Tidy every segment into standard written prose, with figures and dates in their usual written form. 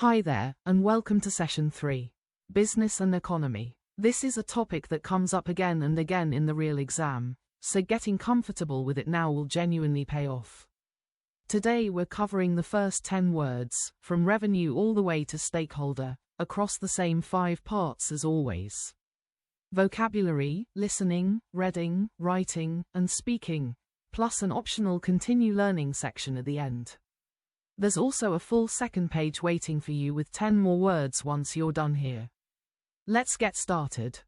Hi there, and welcome to Session 3, Business and Economy. This is a topic that comes up again and again in the real exam, so getting comfortable with it now will genuinely pay off. Today we're covering the first 10 words, from revenue all the way to stakeholder, across the same 5 parts as always. Vocabulary, listening, reading, writing, and speaking, plus an optional continue learning section at the end. There's also a full second page waiting for you with 10 more words once you're done here. Let's get started.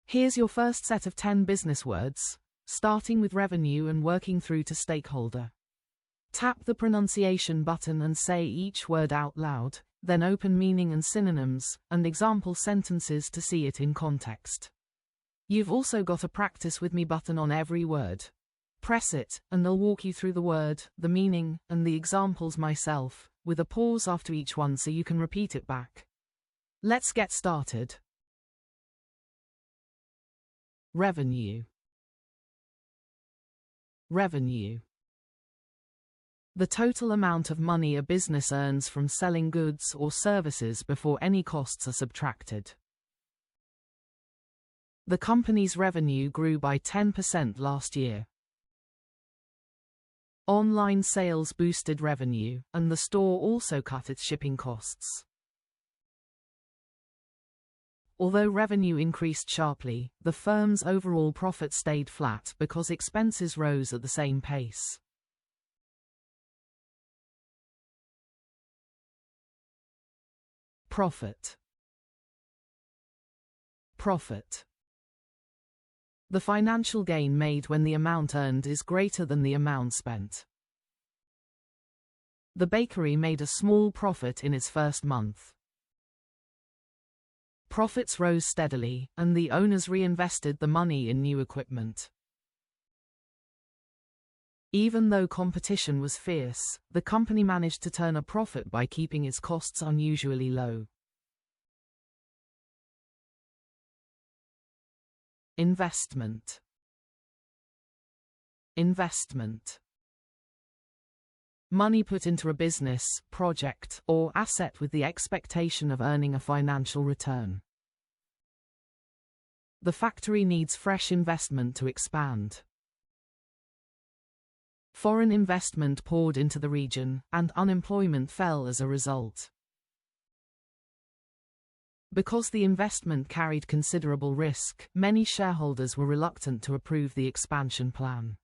Here's your first set of 10 business words, starting with revenue and working through to stakeholder. Tap the pronunciation button and say each word out loud, then open meaning and synonyms and example sentences to see it in context. You've also got a practice with me button on every word. Press it, and I'll walk you through the word, the meaning, and the examples myself, with a pause after each one so you can repeat it back. Let's get started. Revenue. Revenue. The total amount of money a business earns from selling goods or services before any costs are subtracted. The company's revenue grew by 10% last year. Online sales boosted revenue, and the store also cut its shipping costs. Although revenue increased sharply, the firm's overall profit stayed flat because expenses rose at the same pace. Profit. Profit. The financial gain made when the amount earned is greater than the amount spent. The bakery made a small profit in its first month. Profits rose steadily, and the owners reinvested the money in new equipment. Even though competition was fierce, the company managed to turn a profit by keeping its costs unusually low. Investment. Investment. Money put into a business, project, or asset with the expectation of earning a financial return. The factory needs fresh investment to expand. Foreign investment poured into the region, and unemployment fell as a result. Because the investment carried considerable risk, many shareholders were reluctant to approve the expansion plan.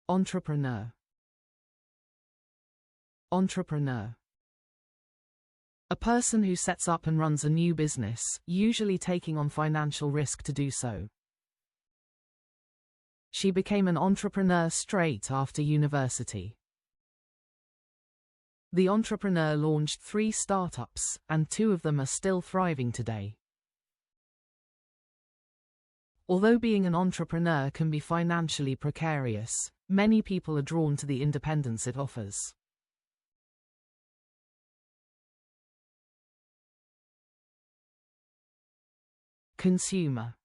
Entrepreneur. Entrepreneur. A person who sets up and runs a new business, usually taking on financial risk to do so. She became an entrepreneur straight after university. The entrepreneur launched 3 startups, and 2 of them are still thriving today. Although being an entrepreneur can be financially precarious, many people are drawn to the independence it offers. Consumer.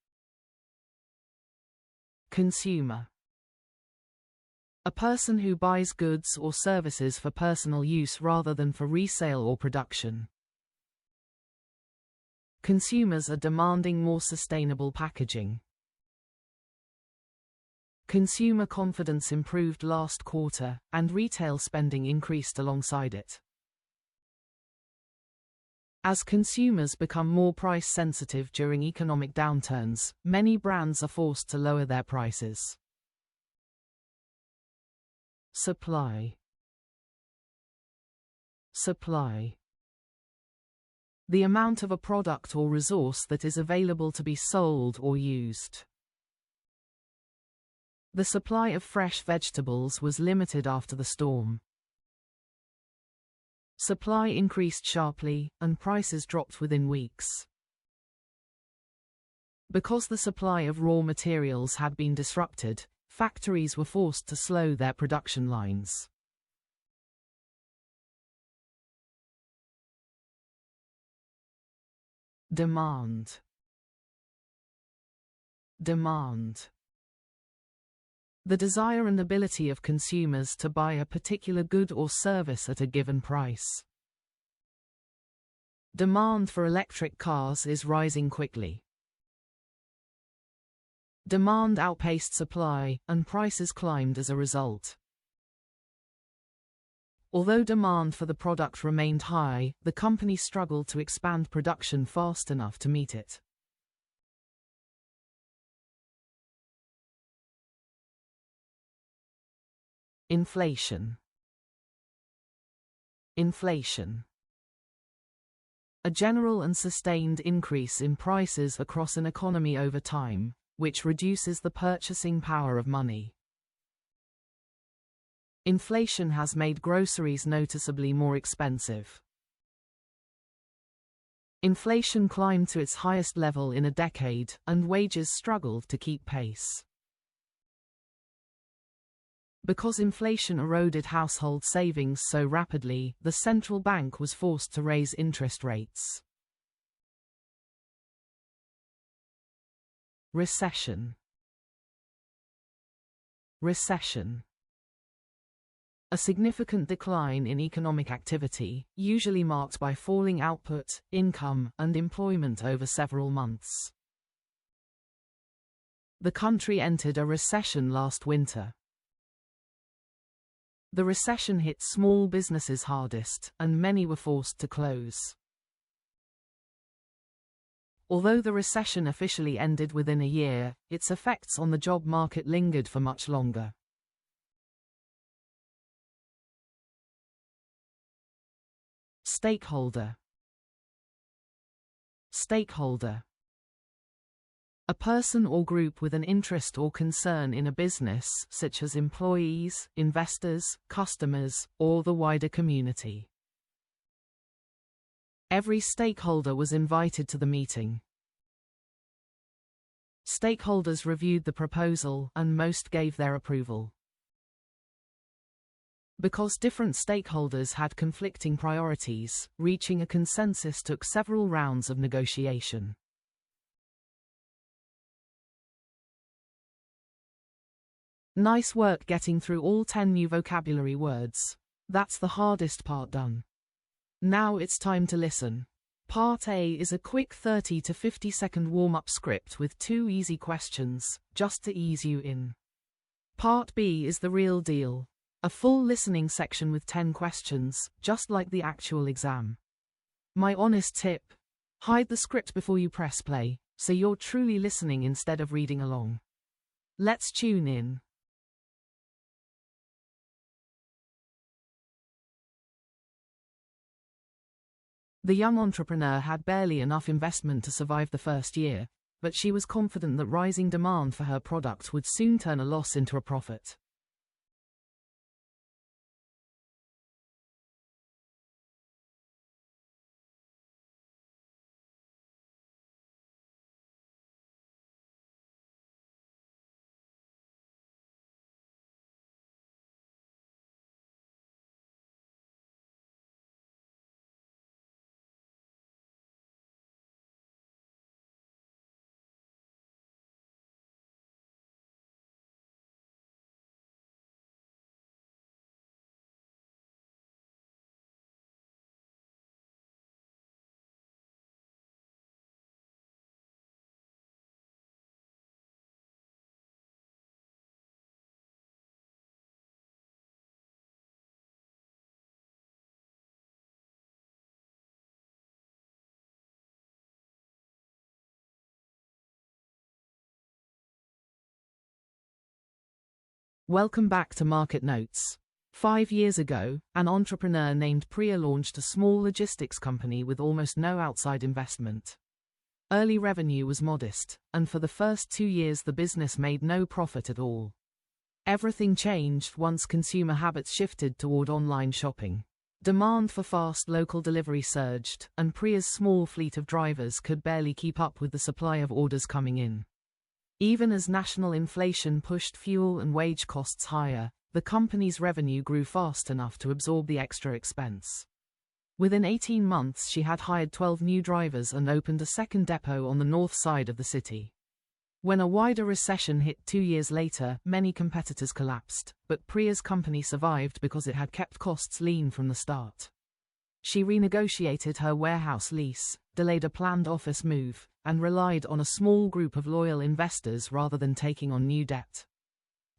Consumer. A person who buys goods or services for personal use rather than for resale or production. Consumers are demanding more sustainable packaging. Consumer confidence improved last quarter, and retail spending increased alongside it. As consumers become more price-sensitive during economic downturns, many brands are forced to lower their prices. Supply. Supply. The amount of a product or resource that is available to be sold or used. The supply of fresh vegetables was limited after the storm. Supply increased sharply, and prices dropped within weeks. Because the supply of raw materials had been disrupted, factories were forced to slow their production lines. Demand. Demand. The desire and ability of consumers to buy a particular good or service at a given price. Demand for electric cars is rising quickly. Demand outpaced supply, and prices climbed as a result. Although demand for the product remained high, the company struggled to expand production fast enough to meet it. Inflation. Inflation. A general and sustained increase in prices across an economy over time, which reduces the purchasing power of money. Inflation has made groceries noticeably more expensive. Inflation climbed to its highest level in a decade, and wages struggled to keep pace. Because inflation eroded household savings so rapidly, the central bank was forced to raise interest rates. Recession. Recession. A significant decline in economic activity, usually marked by falling output, income, and employment over several months. The country entered a recession last winter. The recession hit small businesses hardest, and many were forced to close. Although the recession officially ended within a year, its effects on the job market lingered for much longer. Stakeholder. Stakeholder. A person or group with an interest or concern in a business, such as employees, investors, customers, or the wider community. Every stakeholder was invited to the meeting. Stakeholders reviewed the proposal, and most gave their approval. Because different stakeholders had conflicting priorities, reaching a consensus took several rounds of negotiation. Nice work getting through all 10 new vocabulary words. That's the hardest part done. Now it's time to listen. Part A is a quick 30 to 50-second warm-up script with 2 easy questions, just to ease you in. Part B is the real deal. A full listening section with 10 questions, just like the actual exam. My honest tip: hide the script before you press play, so you're truly listening instead of reading along. Let's tune in. The young entrepreneur had barely enough investment to survive the first year, but she was confident that rising demand for her product would soon turn a loss into a profit. Welcome back to Market Notes. 5 years ago, an entrepreneur named Priya launched a small logistics company with almost no outside investment. Early revenue was modest, and for the first 2 years the business made no profit at all. Everything changed once consumer habits shifted toward online shopping. Demand for fast local delivery surged, and Priya's small fleet of drivers could barely keep up with the supply of orders coming in. Even as national inflation pushed fuel and wage costs higher, the company's revenue grew fast enough to absorb the extra expense. Within 18 months she had hired 12 new drivers and opened a second depot on the north side of the city. When a wider recession hit 2 years later, many competitors collapsed, but Priya's company survived because it had kept costs lean from the start. She renegotiated her warehouse lease, delayed a planned office move, and relied on a small group of loyal investors rather than taking on new debt.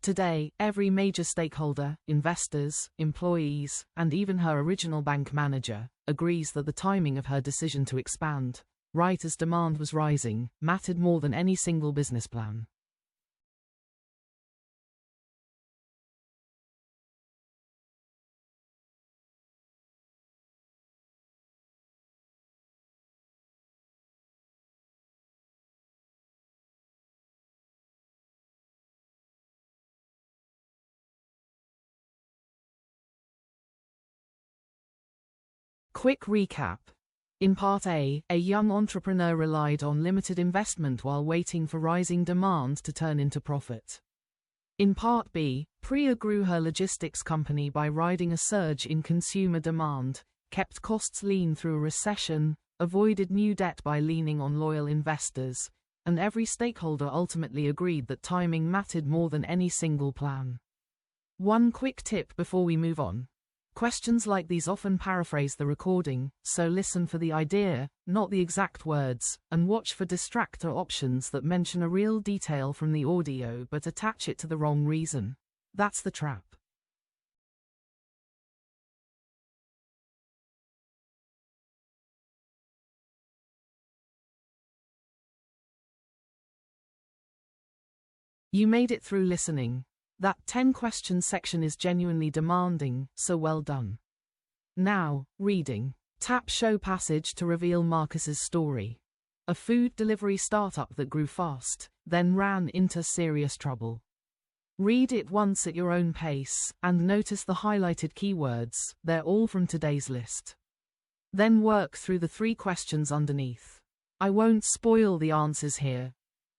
Today, every major stakeholder, investors, employees, and even her original bank manager, agrees that the timing of her decision to expand, right as demand was rising, mattered more than any single business plan. Quick recap. In Part A, a young entrepreneur relied on limited investment while waiting for rising demand to turn into profit. In Part B, Priya grew her logistics company by riding a surge in consumer demand, kept costs lean through a recession, avoided new debt by leaning on loyal investors, and every stakeholder ultimately agreed that timing mattered more than any single plan. One quick tip before we move on. Questions like these often paraphrase the recording, so listen for the idea, not the exact words, and watch for distractor options that mention a real detail from the audio but attach it to the wrong reason. That's the trap. You made it through listening. That 10-question section is genuinely demanding, so well done. Now, reading. Tap show passage to reveal Marcus's story. A food delivery startup that grew fast, then ran into serious trouble. Read it once at your own pace, and notice the highlighted keywords, they're all from today's list. Then work through the 3 questions underneath. I won't spoil the answers here.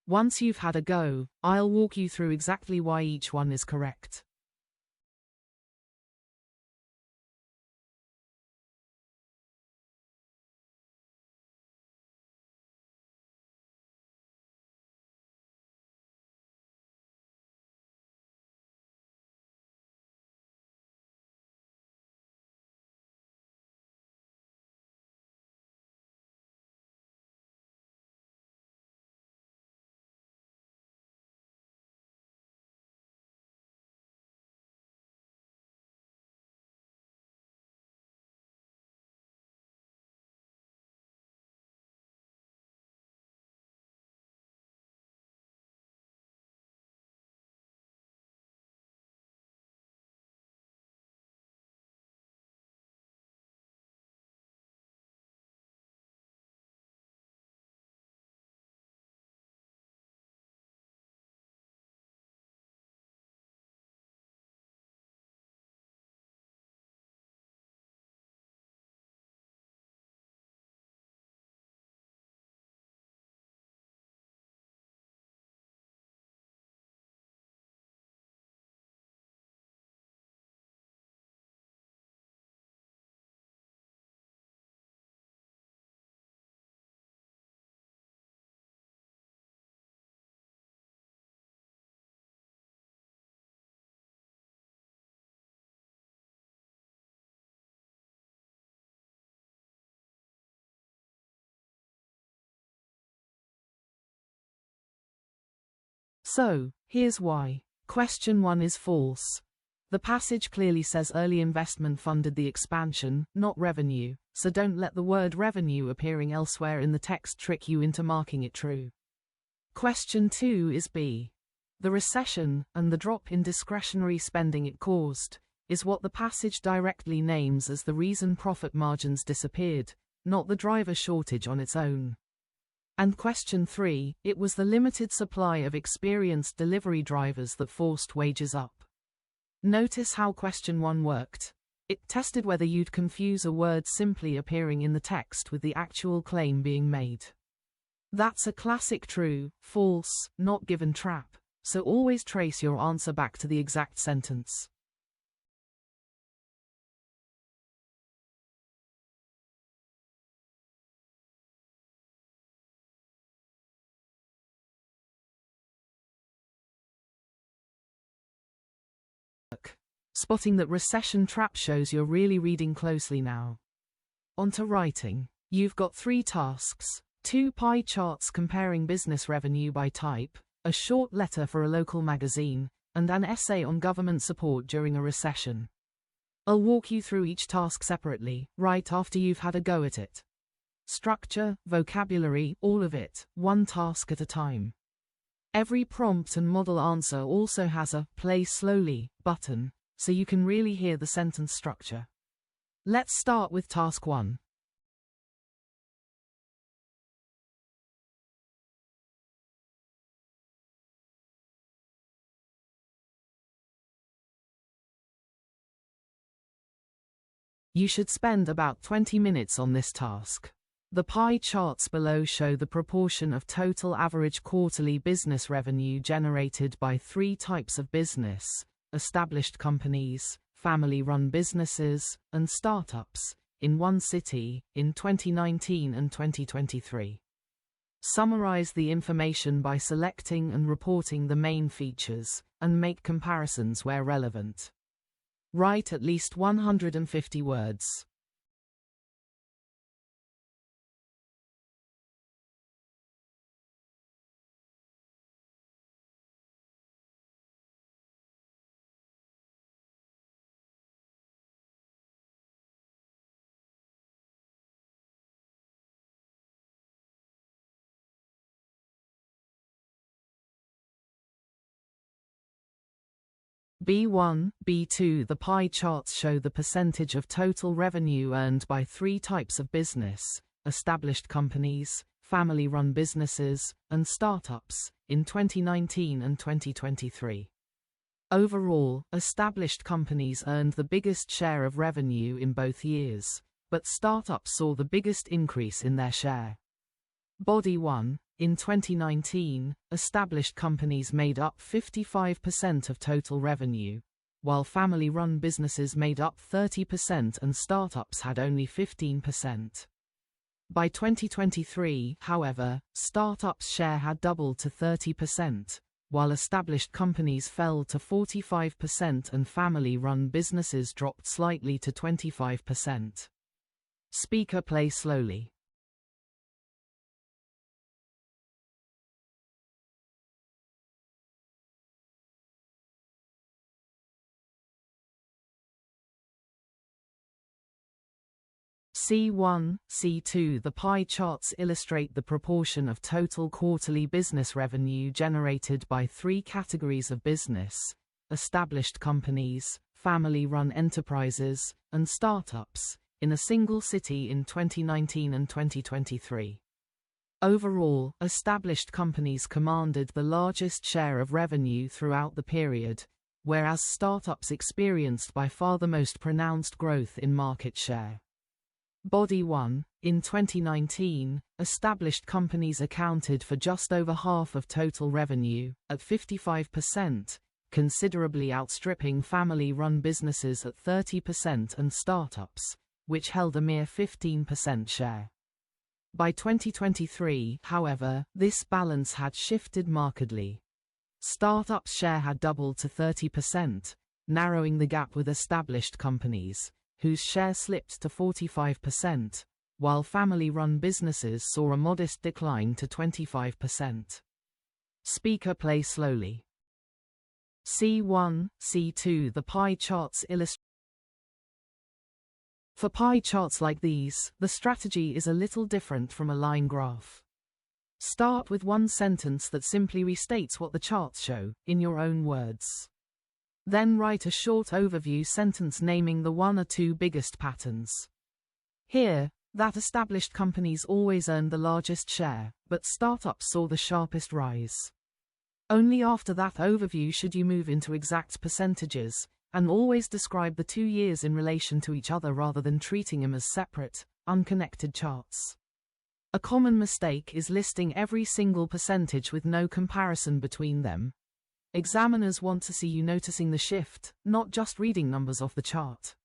Once you've had a go, I'll walk you through exactly why each one is correct. So, here's why. Question 1 is false. The passage clearly says early investment funded the expansion, not revenue, so don't let the word revenue appearing elsewhere in the text trick you into marking it true. Question 2 is B. The recession, and the drop in discretionary spending it caused, is what the passage directly names as the reason profit margins disappeared, not the driver shortage on its own. And question 3, it was the limited supply of experienced delivery drivers that forced wages up. Notice how question 1 worked. It tested whether you'd confuse a word simply appearing in the text with the actual claim being made. That's a classic true, false, not given trap, so always trace your answer back to the exact sentence. work. Spotting that recession trap shows you're really reading closely now. On to writing. You've got 3 tasks, 2 pie charts comparing business revenue by type, a short letter for a local magazine, and an essay on government support during a recession. I'll walk you through each task separately, right after you've had a go at it. Structure, vocabulary, all of it, one task at a time. Every prompt and model answer also has a "play slowly" button, so you can really hear the sentence structure. Let's start with task 1. You should spend about 20 minutes on this task. The pie charts below show the proportion of total average quarterly business revenue generated by 3 types of business: established companies, family-run businesses, and startups, in one city, in 2019 and 2023. Summarize the information by selecting and reporting the main features, and make comparisons where relevant. Write at least 150 words. B1, B2. The pie charts show the percentage of total revenue earned by 3 types of business: established companies, family-run businesses, and startups, in 2019 and 2023. Overall, established companies earned the biggest share of revenue in both years, but startups saw the biggest increase in their share. Body 1. In 2019, established companies made up 55% of total revenue, while family-run businesses made up 30% and startups had only 15%. By 2023, however, startups' share had doubled to 30%, while established companies fell to 45% and family-run businesses dropped slightly to 25%. Speaker, play slowly. C1, C2. The pie charts illustrate the proportion of total quarterly business revenue generated by 3 categories of business: established companies, family-run enterprises, and startups, in a single city in 2019 and 2023. Overall, established companies commanded the largest share of revenue throughout the period, whereas startups experienced by far the most pronounced growth in market share. Body 1. In 2019, established companies accounted for just over half of total revenue, at 55%, considerably outstripping family-run businesses at 30% and startups, which held a mere 15% share. By 2023, however, this balance had shifted markedly. Startups' share had doubled to 30%, narrowing the gap with established companies, whose share slipped to 45%, while family-run businesses saw a modest decline to 25%. Speaker, play slowly. C1, C2. The pie charts illustrate. For pie charts like these, the strategy is a little different from a line graph. Start with one sentence that simply restates what the charts show, in your own words. Then write a short overview sentence naming the 1 or 2 biggest patterns. Here, that established companies always earned the largest share, but startups saw the sharpest rise. Only after that overview should you move into exact percentages, and always describe the 2 years in relation to each other rather than treating them as separate, unconnected charts. A common mistake is listing every single percentage with no comparison between them. Examiners want to see you noticing the shift, not just reading numbers off the chart.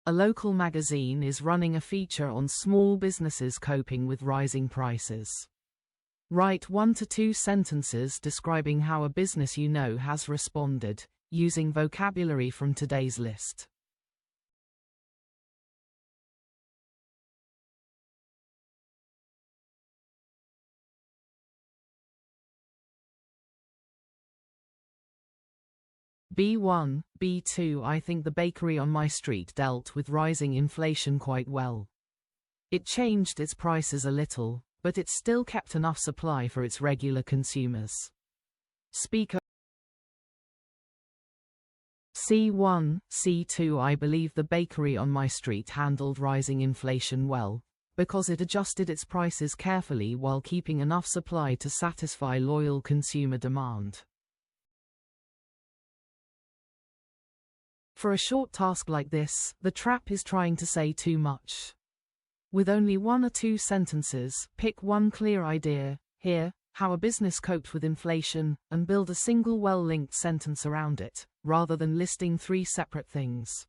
A local magazine is running a feature on small businesses coping with rising prices. Write 1 to 2 sentences describing how a business you know has responded, using vocabulary from today's list. B1, B2 I think the bakery on my street dealt with rising inflation quite well. It changed its prices a little, but it still kept enough supply for its regular consumers. Speaker C1, C2 I believe the bakery on my street handled rising inflation well, because it adjusted its prices carefully while keeping enough supply to satisfy loyal consumer demand. For a short task like this, the trap is trying to say too much. With only 1 or 2 sentences, pick one clear idea, here, how a business coped with inflation, and build a single well-linked sentence around it, rather than listing 3 separate things.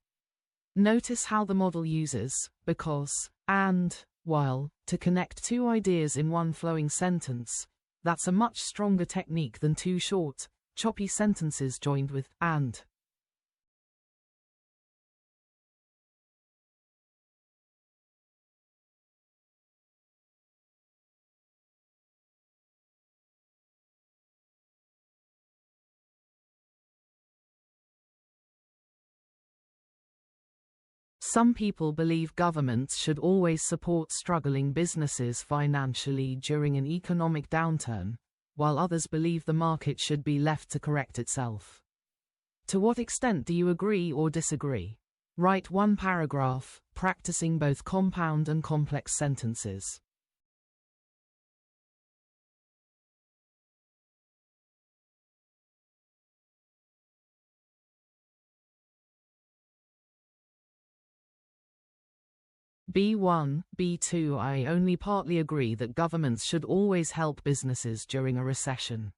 Notice how the model uses because, and, while, to connect 2 ideas in one flowing sentence. That's a much stronger technique than 2 short, choppy sentences joined with and. Some people believe governments should always support struggling businesses financially during an economic downturn, while others believe the market should be left to correct itself. To what extent do you agree or disagree? Write 1 paragraph, practicing both compound and complex sentences. B1, B2 I only partly agree that governments should always help businesses during a recession.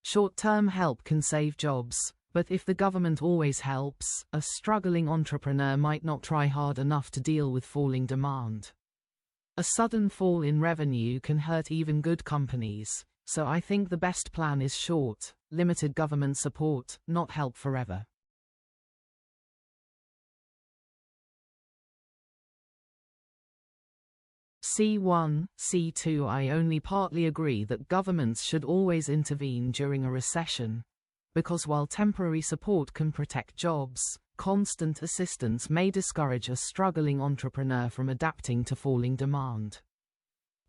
Short-term help can save jobs, but if the government always helps, a struggling entrepreneur might not try hard enough to deal with falling demand. A sudden fall in revenue can hurt even good companies, so I think the best plan is short, limited government support, not help forever. C1, C2 I only partly agree that governments should always intervene during a recession, because while temporary support can protect jobs, constant assistance may discourage a struggling entrepreneur from adapting to falling demand.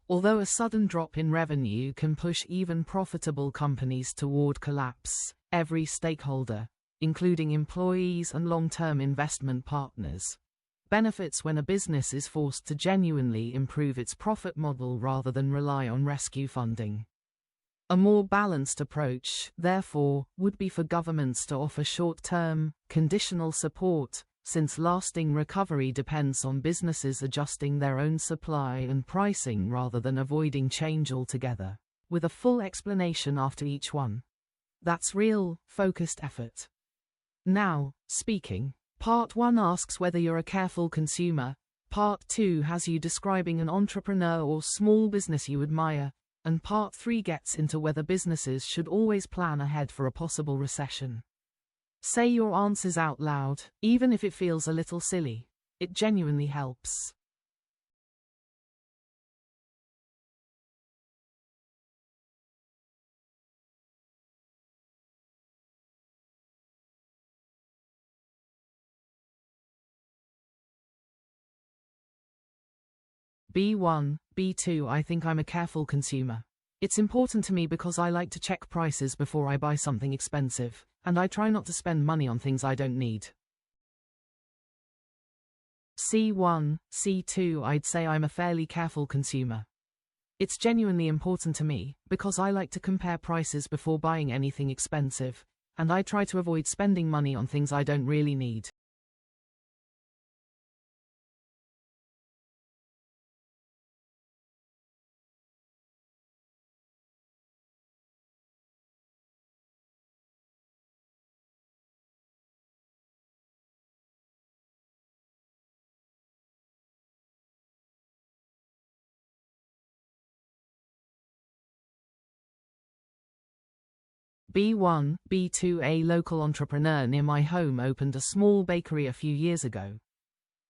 Although a sudden drop in revenue can push even profitable companies toward collapse, every stakeholder, including employees and long-term investment partners, benefits when a business is forced to genuinely improve its profit model rather than rely on rescue funding. A more balanced approach, therefore, would be for governments to offer short-term, conditional support, since lasting recovery depends on businesses adjusting their own supply and pricing rather than avoiding change altogether, with a full explanation after each one. That's real, focused effort. Now, speaking. Part 1 asks whether you're a careful consumer, Part 2 has you describing an entrepreneur or small business you admire, and Part 3 gets into whether businesses should always plan ahead for a possible recession. Say your answers out loud, even if it feels a little silly. It genuinely helps. B1, B2 I think I'm a careful consumer. It's important to me because I like to check prices before I buy something expensive, and I try not to spend money on things I don't need. C1, C2 I'd say I'm a fairly careful consumer. It's genuinely important to me, because I like to compare prices before buying anything expensive, and I try to avoid spending money on things I don't really need. B1, B2. A local entrepreneur near my home opened a small bakery a few years ago.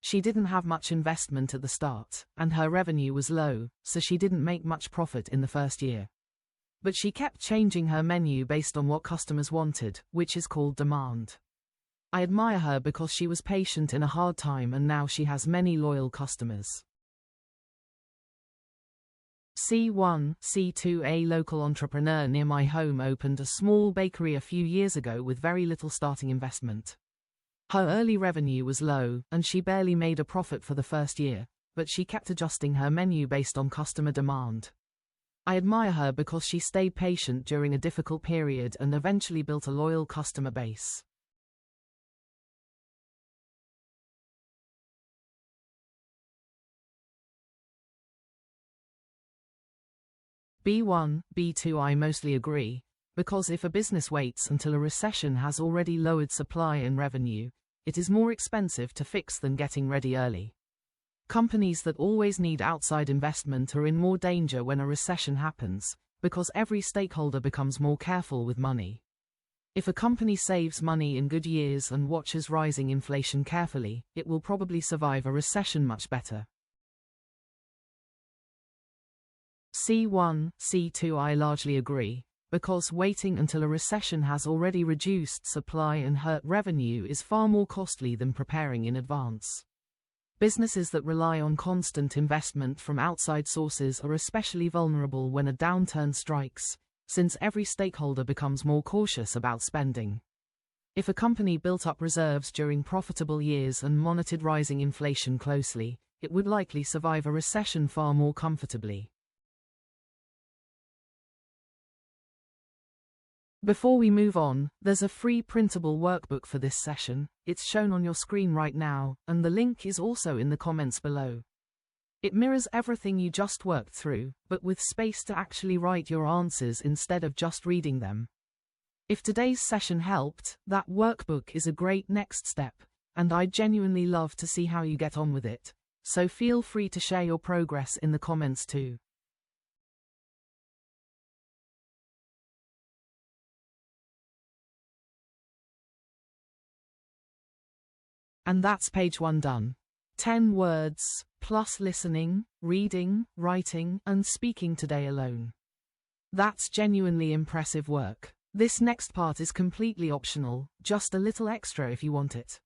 She didn't have much investment at the start, and her revenue was low, so she didn't make much profit in the first year. But she kept changing her menu based on what customers wanted, which is called demand. I admire her because she was patient in a hard time and now she has many loyal customers. C1, C2. A local entrepreneur near my home opened a small bakery a few years ago with very little starting investment. Her early revenue was low, and she barely made a profit for the first year, but she kept adjusting her menu based on customer demand. I admire her because she stayed patient during a difficult period and eventually built a loyal customer base. B1, B2. I mostly agree, because if a business waits until a recession has already lowered supply and revenue, it is more expensive to fix than getting ready early. Companies that always need outside investment are in more danger when a recession happens, because every stakeholder becomes more careful with money. If a company saves money in good years and watches rising inflation carefully, it will probably survive a recession much better. C1, C2. I largely agree, because waiting until a recession has already reduced supply and hurt revenue is far more costly than preparing in advance. Businesses that rely on constant investment from outside sources are especially vulnerable when a downturn strikes, since every stakeholder becomes more cautious about spending. If a company built up reserves during profitable years and monitored rising inflation closely, it would likely survive a recession far more comfortably. Before we move on, there's a free printable workbook for this session. It's shown on your screen right now, and the link is also in the comments below. It mirrors everything you just worked through, but with space to actually write your answers instead of just reading them. If today's session helped, that workbook is a great next step, and I'd genuinely love to see how you get on with it. So feel free to share your progress in the comments too. And that's page 1 done. 10 words, plus listening, reading, writing, and speaking today alone. That's genuinely impressive work. This next part is completely optional, just a little extra if you want it.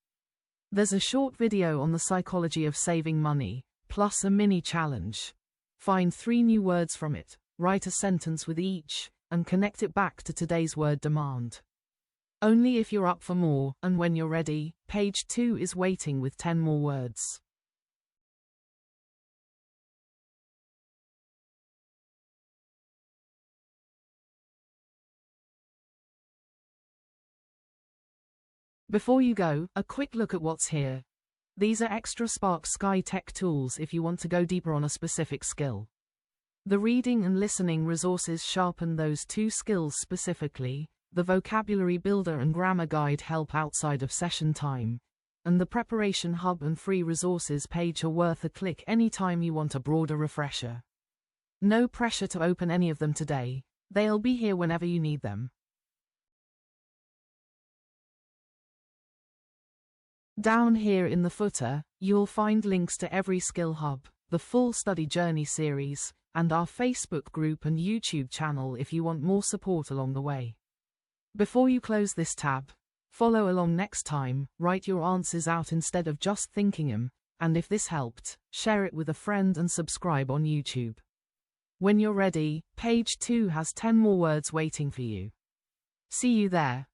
There's a short video on the psychology of saving money, plus a mini challenge. Find 3 new words from it, write a sentence with each, and connect it back to today's word demand. Only if you're up for more, and when you're ready, page 2 is waiting with 10 more words. Before you go, a quick look at what's here. These are extra SparkSkyTech tools if you want to go deeper on a specific skill. The reading and listening resources sharpen those 2 skills specifically. The vocabulary builder and grammar guide help outside of session time, and the preparation hub and free resources page are worth a click anytime you want a broader refresher. No pressure to open any of them today, they'll be here whenever you need them. Down here in the footer, you'll find links to every skill hub, the full study journey series, and our Facebook group and YouTube channel if you want more support along the way. Before you close this tab, follow along next time, write your answers out instead of just thinking them, and if this helped, share it with a friend and subscribe on YouTube. When you're ready, page 2 has 10 more words waiting for you. See you there.